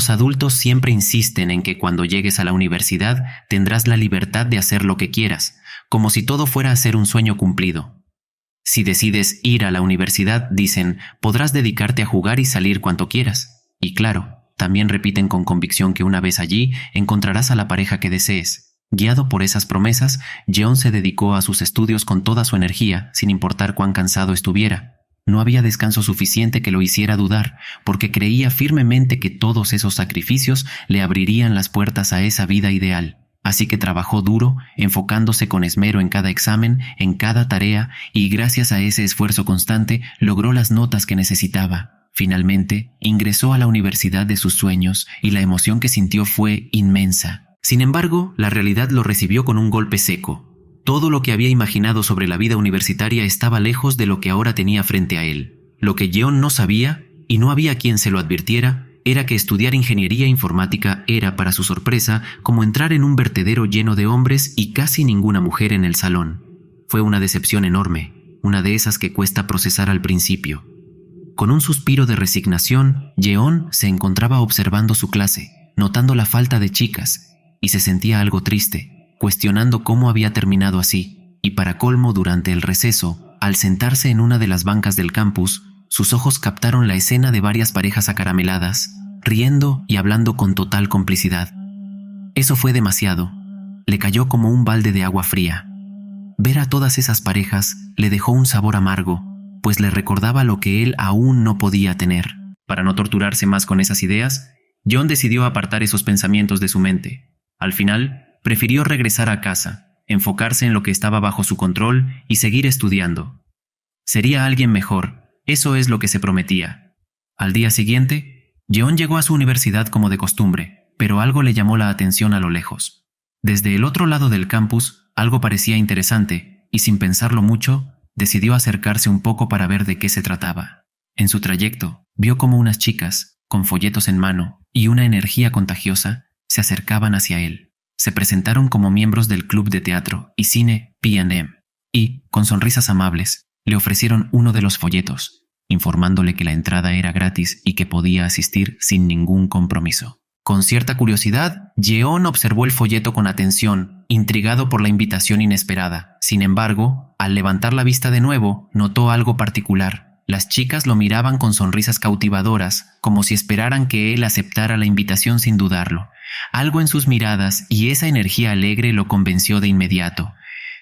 Los adultos siempre insisten en que cuando llegues a la universidad tendrás la libertad de hacer lo que quieras, como si todo fuera a ser un sueño cumplido. Si decides ir a la universidad, dicen, podrás dedicarte a jugar y salir cuanto quieras. Y claro, también repiten con convicción que una vez allí encontrarás a la pareja que desees. Guiado por esas promesas, Jeon se dedicó a sus estudios con toda su energía, sin importar cuán cansado estuviera. No había descanso suficiente que lo hiciera dudar, porque creía firmemente que todos esos sacrificios le abrirían las puertas a esa vida ideal. Así que trabajó duro, enfocándose con esmero en cada examen, en cada tarea, y gracias a ese esfuerzo constante logró las notas que necesitaba. Finalmente, ingresó a la universidad de sus sueños y la emoción que sintió fue inmensa. Sin embargo, la realidad lo recibió con un golpe seco. Todo lo que había imaginado sobre la vida universitaria estaba lejos de lo que ahora tenía frente a él. Lo que Jeon no sabía, y no había quien se lo advirtiera, era que estudiar ingeniería informática era, para su sorpresa, como entrar en un vertedero lleno de hombres y casi ninguna mujer en el salón. Fue una decepción enorme, una de esas que cuesta procesar al principio. Con un suspiro de resignación, Jeon se encontraba observando su clase, notando la falta de chicas, y se sentía algo triste, cuestionando cómo había terminado así. Y para colmo, durante el receso, al sentarse en una de las bancas del campus, sus ojos captaron la escena de varias parejas acarameladas, riendo y hablando con total complicidad. Eso fue demasiado. Le cayó como un balde de agua fría. Ver a todas esas parejas le dejó un sabor amargo, pues le recordaba lo que él aún no podía tener. Para no torturarse más con esas ideas, Jeon decidió apartar esos pensamientos de su mente. Al final, prefirió regresar a casa, enfocarse en lo que estaba bajo su control y seguir estudiando. Sería alguien mejor. Eso es lo que se prometía. Al día siguiente, Jeon llegó a su universidad como de costumbre, pero algo le llamó la atención a lo lejos. Desde el otro lado del campus, algo parecía interesante, y sin pensarlo mucho, decidió acercarse un poco para ver de qué se trataba. En su trayecto, vio cómo unas chicas, con folletos en mano y una energía contagiosa, se acercaban hacia él. Se presentaron como miembros del club de teatro y cine P&M, y, con sonrisas amables, le ofrecieron uno de los folletos, informándole que la entrada era gratis y que podía asistir sin ningún compromiso. Con cierta curiosidad, Jeon observó el folleto con atención, intrigado por la invitación inesperada. Sin embargo, al levantar la vista de nuevo, notó algo particular. Las chicas lo miraban con sonrisas cautivadoras, como si esperaran que él aceptara la invitación sin dudarlo. Algo en sus miradas y esa energía alegre lo convenció de inmediato.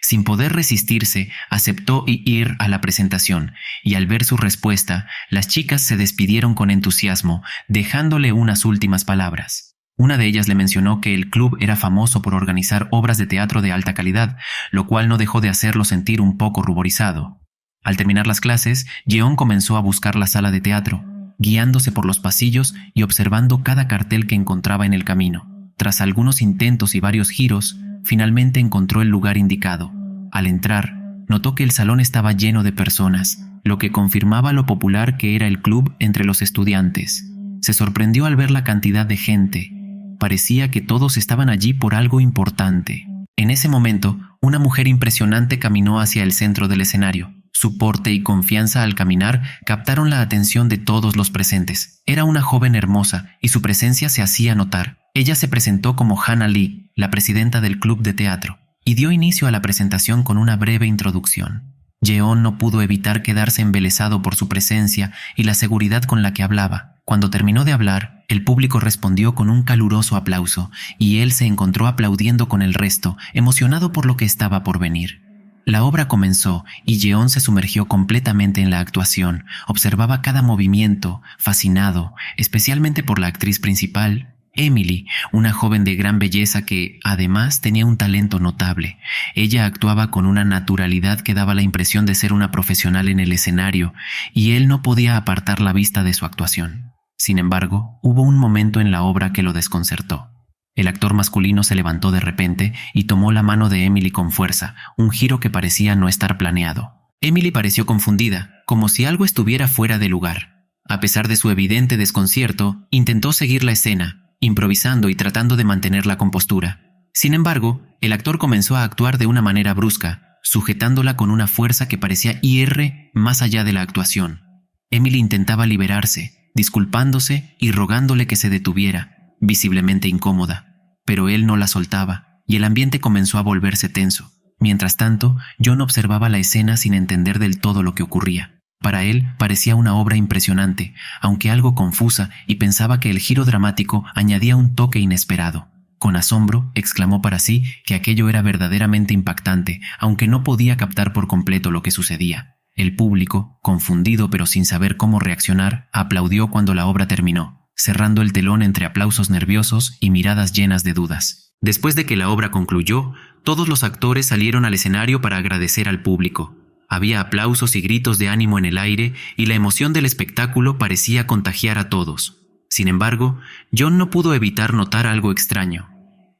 Sin poder resistirse, aceptó ir a la presentación, y al ver su respuesta, las chicas se despidieron con entusiasmo, dejándole unas últimas palabras. Una de ellas le mencionó que el club era famoso por organizar obras de teatro de alta calidad, lo cual no dejó de hacerlo sentir un poco ruborizado. Al terminar las clases, Jeon comenzó a buscar la sala de teatro, guiándose por los pasillos y observando cada cartel que encontraba en el camino. Tras algunos intentos y varios giros, finalmente encontró el lugar indicado. Al entrar, notó que el salón estaba lleno de personas, lo que confirmaba lo popular que era el club entre los estudiantes. Se sorprendió al ver la cantidad de gente. Parecía que todos estaban allí por algo importante. En ese momento, una mujer impresionante caminó hacia el centro del escenario. Su porte y confianza al caminar captaron la atención de todos los presentes. Era una joven hermosa y su presencia se hacía notar. Ella se presentó como Hannah Lee, la presidenta del club de teatro, y dio inicio a la presentación con una breve introducción. Jeon no pudo evitar quedarse embelesado por su presencia y la seguridad con la que hablaba. Cuando terminó de hablar, el público respondió con un caluroso aplauso, y él se encontró aplaudiendo con el resto, emocionado por lo que estaba por venir. La obra comenzó y Jeon se sumergió completamente en la actuación. Observaba cada movimiento, fascinado, especialmente por la actriz principal, Emily, una joven de gran belleza que, además, tenía un talento notable. Ella actuaba con una naturalidad que daba la impresión de ser una profesional en el escenario, y él no podía apartar la vista de su actuación. Sin embargo, hubo un momento en la obra que lo desconcertó. El actor masculino se levantó de repente y tomó la mano de Emily con fuerza, un giro que parecía no estar planeado. Emily pareció confundida, como si algo estuviera fuera de lugar. A pesar de su evidente desconcierto, intentó seguir la escena, improvisando y tratando de mantener la compostura. Sin embargo, el actor comenzó a actuar de una manera brusca, sujetándola con una fuerza que parecía ir más allá de la actuación. Emily intentaba liberarse, disculpándose y rogándole que se detuviera, visiblemente incómoda. Pero él no la soltaba, y el ambiente comenzó a volverse tenso. Mientras tanto, John observaba la escena sin entender del todo lo que ocurría. Para él parecía una obra impresionante, aunque algo confusa, y pensaba que el giro dramático añadía un toque inesperado. Con asombro, exclamó para sí que aquello era verdaderamente impactante, aunque no podía captar por completo lo que sucedía. El público, confundido pero sin saber cómo reaccionar, aplaudió cuando la obra terminó, cerrando el telón entre aplausos nerviosos y miradas llenas de dudas. Después de que la obra concluyó, todos los actores salieron al escenario para agradecer al público. Había aplausos y gritos de ánimo en el aire, y la emoción del espectáculo parecía contagiar a todos. Sin embargo, John no pudo evitar notar algo extraño.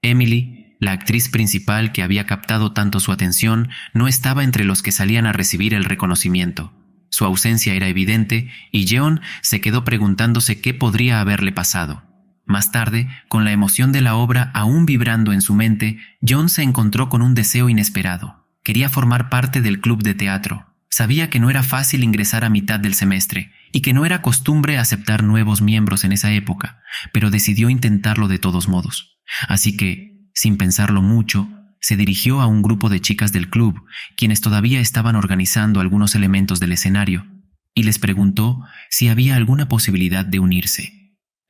Emily, la actriz principal que había captado tanto su atención, no estaba entre los que salían a recibir el reconocimiento. Su ausencia era evidente, y John se quedó preguntándose qué podría haberle pasado. Más tarde, con la emoción de la obra aún vibrando en su mente, John se encontró con un deseo inesperado. Quería formar parte del club de teatro. Sabía que no era fácil ingresar a mitad del semestre y que no era costumbre aceptar nuevos miembros en esa época, pero decidió intentarlo de todos modos. Así que, sin pensarlo mucho, se dirigió a un grupo de chicas del club, quienes todavía estaban organizando algunos elementos del escenario, y les preguntó si había alguna posibilidad de unirse.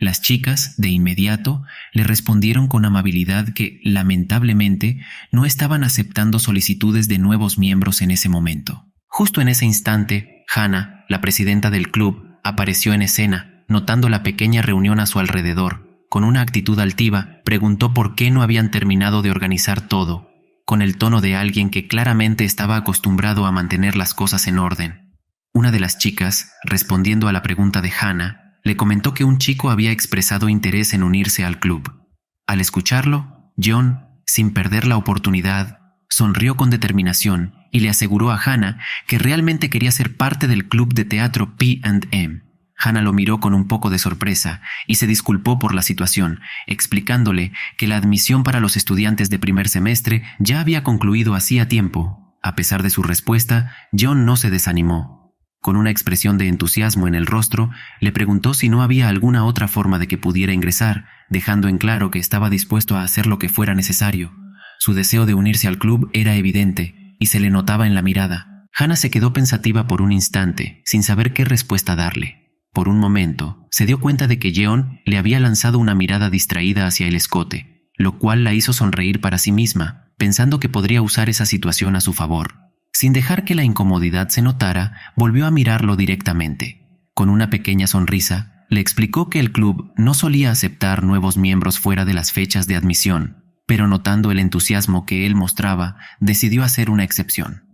Las chicas, de inmediato, le respondieron con amabilidad que, lamentablemente, no estaban aceptando solicitudes de nuevos miembros en ese momento. Justo en ese instante, Hannah, la presidenta del club, apareció en escena, notando la pequeña reunión a su alrededor. Con una actitud altiva, preguntó por qué no habían terminado de organizar todo, con el tono de alguien que claramente estaba acostumbrado a mantener las cosas en orden. Una de las chicas, respondiendo a la pregunta de Hannah, le comentó que un chico había expresado interés en unirse al club. Al escucharlo, John, sin perder la oportunidad, sonrió con determinación y le aseguró a Hannah que realmente quería ser parte del club de teatro P&M. Hannah lo miró con un poco de sorpresa y se disculpó por la situación, explicándole que la admisión para los estudiantes de primer semestre ya había concluido hacía tiempo. A pesar de su respuesta, John no se desanimó. Con una expresión de entusiasmo en el rostro, le preguntó si no había alguna otra forma de que pudiera ingresar, dejando en claro que estaba dispuesto a hacer lo que fuera necesario. Su deseo de unirse al club era evidente, y se le notaba en la mirada. Hannah se quedó pensativa por un instante, sin saber qué respuesta darle. Por un momento, se dio cuenta de que John le había lanzado una mirada distraída hacia el escote, lo cual la hizo sonreír para sí misma, pensando que podría usar esa situación a su favor. Sin dejar que la incomodidad se notara, volvió a mirarlo directamente. Con una pequeña sonrisa, le explicó que el club no solía aceptar nuevos miembros fuera de las fechas de admisión, pero notando el entusiasmo que él mostraba, decidió hacer una excepción.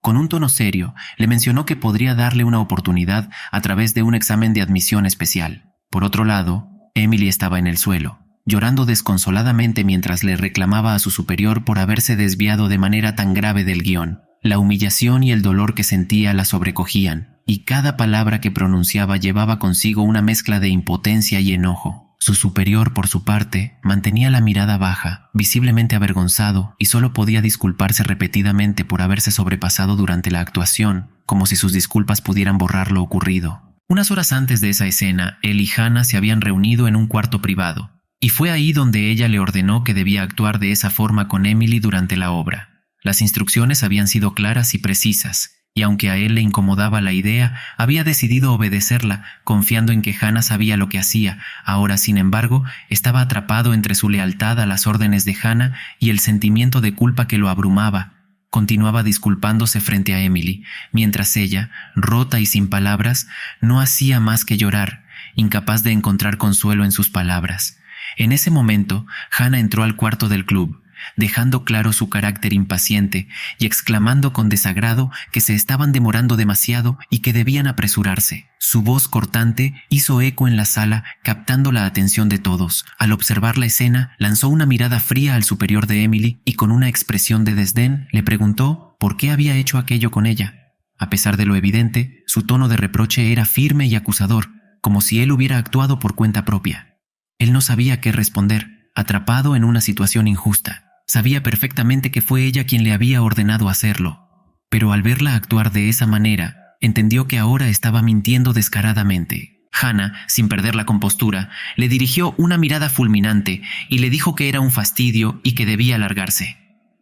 Con un tono serio, le mencionó que podría darle una oportunidad a través de un examen de admisión especial. Por otro lado, Emily estaba en el suelo, llorando desconsoladamente mientras le reclamaba a su superior por haberse desviado de manera tan grave del guión. La humillación y el dolor que sentía la sobrecogían, y cada palabra que pronunciaba llevaba consigo una mezcla de impotencia y enojo. Su superior, por su parte, mantenía la mirada baja, visiblemente avergonzado, y solo podía disculparse repetidamente por haberse sobrepasado durante la actuación, como si sus disculpas pudieran borrar lo ocurrido. Unas horas antes de esa escena, él y Hannah se habían reunido en un cuarto privado, y fue ahí donde ella le ordenó que debía actuar de esa forma con Emily durante la obra. Las instrucciones habían sido claras y precisas, y aunque a él le incomodaba la idea, había decidido obedecerla, confiando en que Hannah sabía lo que hacía. Ahora, sin embargo, estaba atrapado entre su lealtad a las órdenes de Hannah y el sentimiento de culpa que lo abrumaba. Continuaba disculpándose frente a Emily, mientras ella, rota y sin palabras, no hacía más que llorar, incapaz de encontrar consuelo en sus palabras. En ese momento, Hannah entró al cuarto del club, dejando claro su carácter impaciente y exclamando con desagrado que se estaban demorando demasiado y que debían apresurarse. Su voz cortante hizo eco en la sala, captando la atención de todos. Al observar la escena, lanzó una mirada fría al superior de Emily y con una expresión de desdén le preguntó por qué había hecho aquello con ella. A pesar de lo evidente, su tono de reproche era firme y acusador, como si él hubiera actuado por cuenta propia. Él no sabía qué responder, atrapado en una situación injusta. Sabía perfectamente que fue ella quien le había ordenado hacerlo, pero al verla actuar de esa manera, entendió que ahora estaba mintiendo descaradamente. Hannah, sin perder la compostura, le dirigió una mirada fulminante y le dijo que era un fastidio y que debía largarse.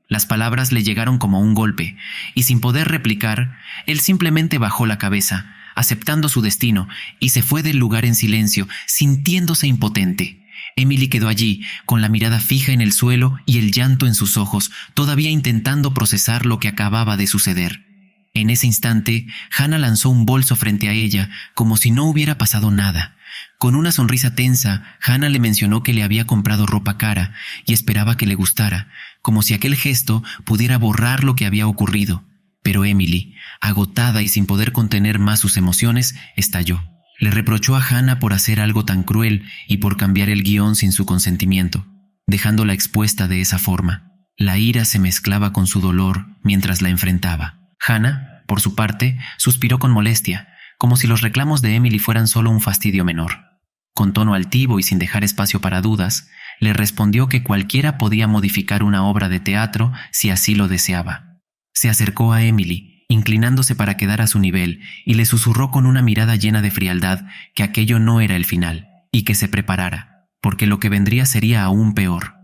Las palabras le llegaron como un golpe, y sin poder replicar, él simplemente bajó la cabeza, aceptando su destino, y se fue del lugar en silencio, sintiéndose impotente. Emily quedó allí, con la mirada fija en el suelo y el llanto en sus ojos, todavía intentando procesar lo que acababa de suceder. En ese instante, Hannah lanzó un bolso frente a ella, como si no hubiera pasado nada. Con una sonrisa tensa, Hannah le mencionó que le había comprado ropa cara y esperaba que le gustara, como si aquel gesto pudiera borrar lo que había ocurrido. Pero Emily, agotada y sin poder contener más sus emociones, estalló. Le reprochó a Hannah por hacer algo tan cruel y por cambiar el guión sin su consentimiento, dejándola expuesta de esa forma. La ira se mezclaba con su dolor mientras la enfrentaba. Hannah, por su parte, suspiró con molestia, como si los reclamos de Emily fueran solo un fastidio menor. Con tono altivo y sin dejar espacio para dudas, le respondió que cualquiera podía modificar una obra de teatro si así lo deseaba. Se acercó a Emily, inclinándose para quedar a su nivel, y le susurró con una mirada llena de frialdad que aquello no era el final, y que se preparara, porque lo que vendría sería aún peor.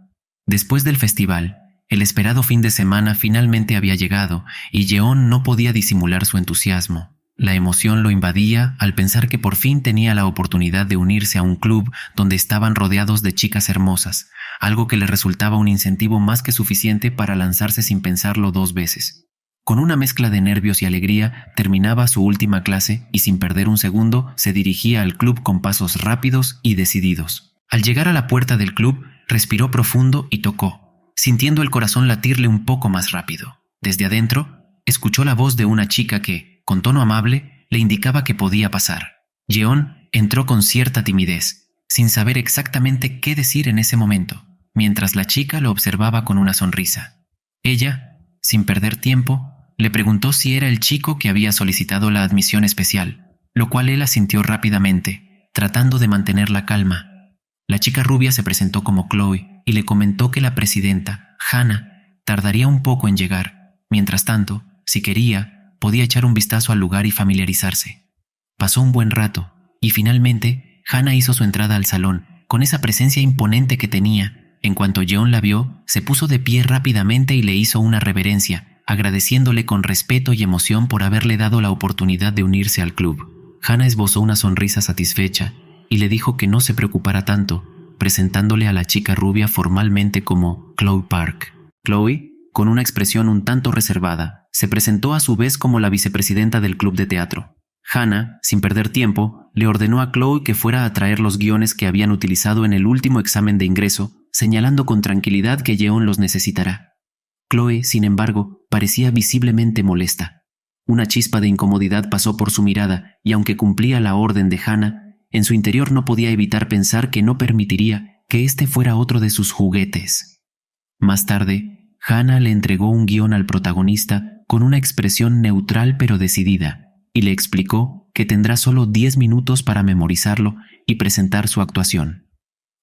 Después del festival, el esperado fin de semana finalmente había llegado, y Jeon no podía disimular su entusiasmo. La emoción lo invadía al pensar que por fin tenía la oportunidad de unirse a un club donde estaban rodeados de chicas hermosas, algo que le resultaba un incentivo más que suficiente para lanzarse sin pensarlo 2 veces. Con una mezcla de nervios y alegría, terminaba su última clase y sin perder un segundo se dirigía al club con pasos rápidos y decididos. Al llegar a la puerta del club, respiró profundo y tocó, sintiendo el corazón latirle un poco más rápido. Desde adentro, escuchó la voz de una chica que, con tono amable, le indicaba que podía pasar. Jeon entró con cierta timidez, sin saber exactamente qué decir en ese momento, mientras la chica lo observaba con una sonrisa. Ella, sin perder tiempo, le preguntó si era el chico que había solicitado la admisión especial, lo cual él asintió rápidamente, tratando de mantener la calma. La chica rubia se presentó como Chloe y le comentó que la presidenta, Hannah, tardaría un poco en llegar. Mientras tanto, si quería, podía echar un vistazo al lugar y familiarizarse. Pasó un buen rato, y finalmente, Hannah hizo su entrada al salón, con esa presencia imponente que tenía. En cuanto Jeon la vio, se puso de pie rápidamente y le hizo una reverencia, agradeciéndole con respeto y emoción por haberle dado la oportunidad de unirse al club. Hannah esbozó una sonrisa satisfecha y le dijo que no se preocupara tanto, presentándole a la chica rubia formalmente como Chloe Park. Chloe, con una expresión un tanto reservada, se presentó a su vez como la vicepresidenta del club de teatro. Hannah, sin perder tiempo, le ordenó a Chloe que fuera a traer los guiones que habían utilizado en el último examen de ingreso, señalando con tranquilidad que Jeon los necesitará. Chloe, sin embargo, parecía visiblemente molesta. Una chispa de incomodidad pasó por su mirada, y aunque cumplía la orden de Hannah, en su interior no podía evitar pensar que no permitiría que este fuera otro de sus juguetes. Más tarde, Hannah le entregó un guión al protagonista con una expresión neutral pero decidida, y le explicó que tendrá solo 10 minutos para memorizarlo y presentar su actuación.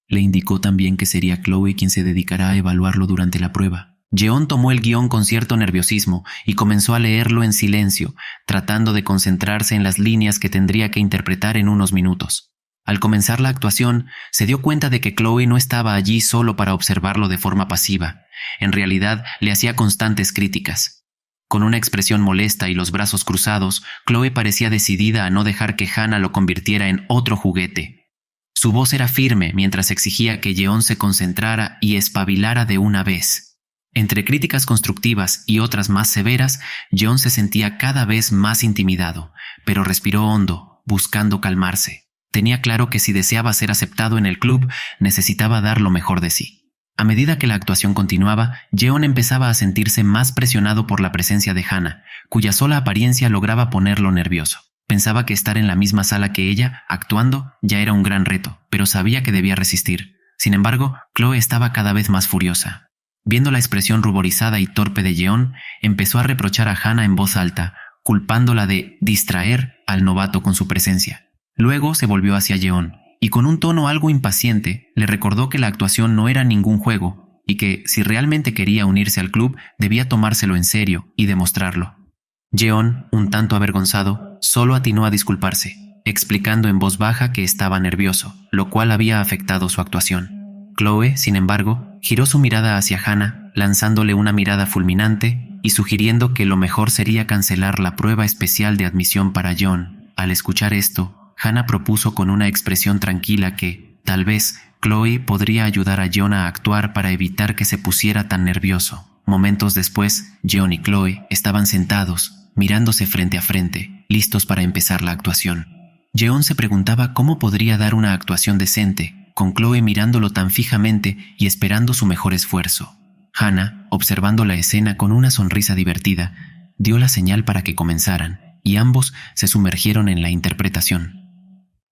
Le indicó también que sería Chloe quien se dedicará a evaluarlo durante la prueba. Jeon tomó el guión con cierto nerviosismo y comenzó a leerlo en silencio, tratando de concentrarse en las líneas que tendría que interpretar en unos minutos. Al comenzar la actuación, se dio cuenta de que Chloe no estaba allí solo para observarlo de forma pasiva. En realidad, le hacía constantes críticas. Con una expresión molesta y los brazos cruzados, Chloe parecía decidida a no dejar que Hannah lo convirtiera en otro juguete. Su voz era firme mientras exigía que Jeon se concentrara y espabilara de una vez. Entre críticas constructivas y otras más severas, Jeon se sentía cada vez más intimidado, pero respiró hondo, buscando calmarse. Tenía claro que si deseaba ser aceptado en el club, necesitaba dar lo mejor de sí. A medida que la actuación continuaba, Jeon empezaba a sentirse más presionado por la presencia de Hannah, cuya sola apariencia lograba ponerlo nervioso. Pensaba que estar en la misma sala que ella, actuando, ya era un gran reto, pero sabía que debía resistir. Sin embargo, Chloe estaba cada vez más furiosa. Viendo la expresión ruborizada y torpe de Jeon, empezó a reprochar a Hannah en voz alta, culpándola de distraer al novato con su presencia. Luego se volvió hacia Jeon, y con un tono algo impaciente, le recordó que la actuación no era ningún juego, y que, si realmente quería unirse al club, debía tomárselo en serio y demostrarlo. Jeon, un tanto avergonzado, solo atinó a disculparse. explicando en voz baja que estaba nervioso, lo cual había afectado su actuación. Chloe, sin embargo, giró su mirada hacia Hannah, lanzándole una mirada fulminante y sugiriendo que lo mejor sería cancelar la prueba especial de admisión para John. Al escuchar esto, Hannah propuso con una expresión tranquila que, tal vez, Chloe podría ayudar a John a actuar para evitar que se pusiera tan nervioso. Momentos después, John y Chloe estaban sentados, mirándose frente a frente, listos para empezar la actuación. John se preguntaba cómo podría dar una actuación decente, con Chloe mirándolo tan fijamente y esperando su mejor esfuerzo. Hannah, observando la escena con una sonrisa divertida, dio la señal para que comenzaran, y ambos se sumergieron en la interpretación.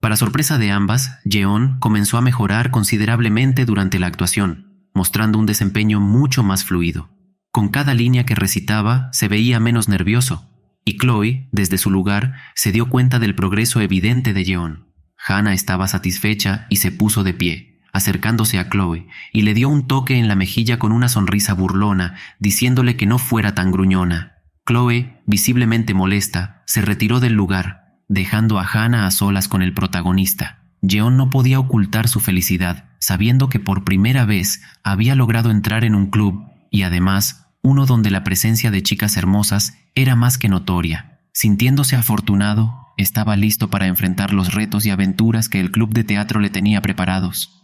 Para sorpresa de ambas, Jeon comenzó a mejorar considerablemente durante la actuación, mostrando un desempeño mucho más fluido. Con cada línea que recitaba se veía menos nervioso, y Chloe, desde su lugar, se dio cuenta del progreso evidente de Jeon. Hannah estaba satisfecha y se puso de pie, acercándose a Chloe, y le dio un toque en la mejilla con una sonrisa burlona, diciéndole que no fuera tan gruñona. Chloe, visiblemente molesta, se retiró del lugar, dejando a Hannah a solas con el protagonista. Jeon no podía ocultar su felicidad, sabiendo que por primera vez había logrado entrar en un club, y además, uno donde la presencia de chicas hermosas era más que notoria. Sintiéndose afortunado, estaba listo para enfrentar los retos y aventuras que el club de teatro le tenía preparados.